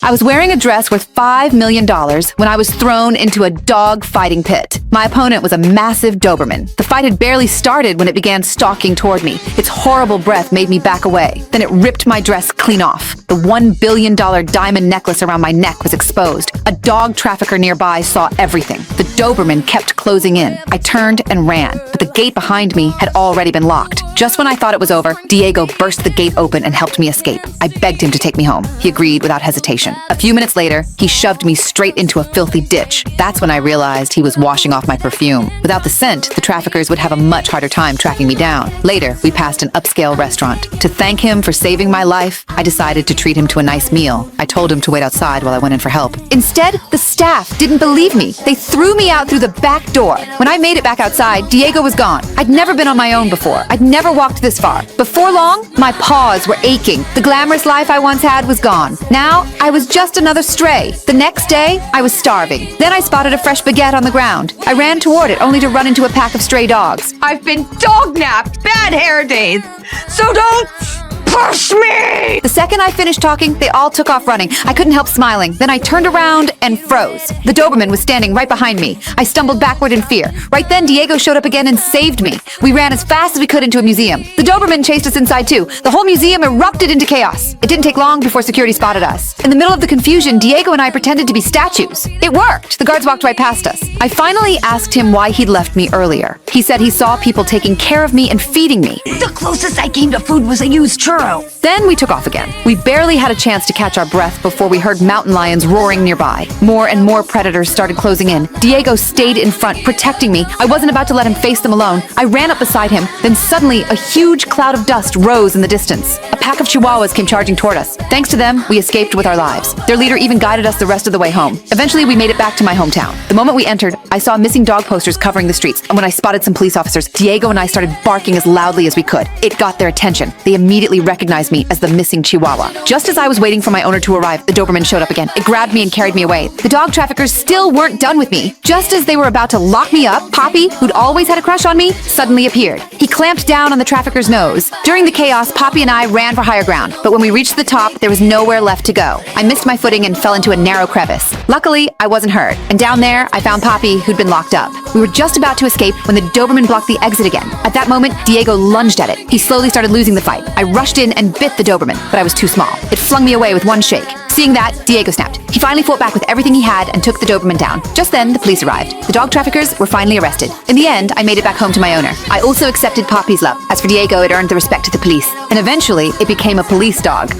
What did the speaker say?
I was wearing a dress worth $5 million when I was thrown into a dog fighting pit. My opponent was a massive Doberman. The fight had barely started when it began stalking toward me. Its horrible breath made me back away. Then it ripped my dress clean off. The $1 billion diamond necklace around my neck was exposed. A dog trafficker nearby saw everything. The Doberman kept closing in. I turned and ran, but the gate behind me had already been locked. Just when I thought it was over, Diego burst the gate open and helped me escape. I begged him to take me home. He agreed without hesitation. A few minutes later, he shoved me straight into a filthy ditch. That's when I realized he was washing off my perfume. Without the scent, the traffickers would have a much harder time tracking me down. Later, we passed an upscale restaurant. To thank him for saving my life, I decided to treat him to a nice meal. I told him to wait outside while I went in for help. Instead, the staff didn't believe me. They threw me out through the back door. When I made it back outside, Diego was gone. I'd never been on my own before. I'd never walked this far. Before long, my paws were aching. The glamorous life I once had was gone. Now, I was just another stray. The next day, I was starving. Then I spotted a fresh baguette on the ground. I ran toward it, only to run into a pack of stray dogs. I've been dog-napped, bad hair days, so don't push me! The second I finished talking, they all took off running. I couldn't help smiling. Then I turned around and froze. The Doberman was standing right behind me. I stumbled backward in fear. Right then, Diego showed up again and saved me. We ran as fast as we could into a museum. The Doberman chased us inside too. The whole museum erupted into chaos. It didn't take long before security spotted us. In the middle of the confusion, Diego and I pretended to be statues. It worked. The guards walked right past us. I finally asked him why he'd left me earlier. He said he saw people taking care of me and feeding me. The closest I came to food was a used churro. Then we took off again. We barely had a chance to catch our breath before we heard mountain lions roaring nearby. More and more predators started closing in. Diego stayed in front, protecting me. I wasn't about to let him face them alone. I ran up beside him. Then suddenly, a huge cloud of dust rose in the distance. A pack of chihuahuas came charging toward us. Thanks to them, we escaped with our lives. Their leader even guided us the rest of the way home. Eventually, we made it back to my hometown. The moment we entered, I saw missing dog posters covering the streets, and when I spotted some police officers, Diego and I started barking as loudly as we could. It got their attention. They immediately recognized me as the missing chihuahua. Just as I was waiting for my owner to arrive, the Doberman showed up again. It grabbed me and carried me away. The dog traffickers still weren't done with me. Just as they were about to lock me up, Poppy, who'd always had a crush on me, suddenly appeared. He clamped down on the trafficker's nose. During the chaos, Poppy and I ran for higher ground, but when we reached the top, there was nowhere left to go. I missed my footing and fell into a narrow crevice. Luckily, I wasn't hurt, and down there, I found Poppy, who'd been locked up. We were just about to escape when the Doberman blocked the exit again. At that moment, Diego lunged at it. He slowly started losing the fight. I rushed in and bit the Doberman, but I was too small. It flung me away with one shake. Seeing that, Diego snapped. He finally fought back with everything he had and took the Doberman down. Just then, the police arrived. The dog traffickers were finally arrested. In the end, I made it back home to my owner. I also accepted Poppy's love. As for Diego, it earned the respect of the police. And eventually, it became a police dog.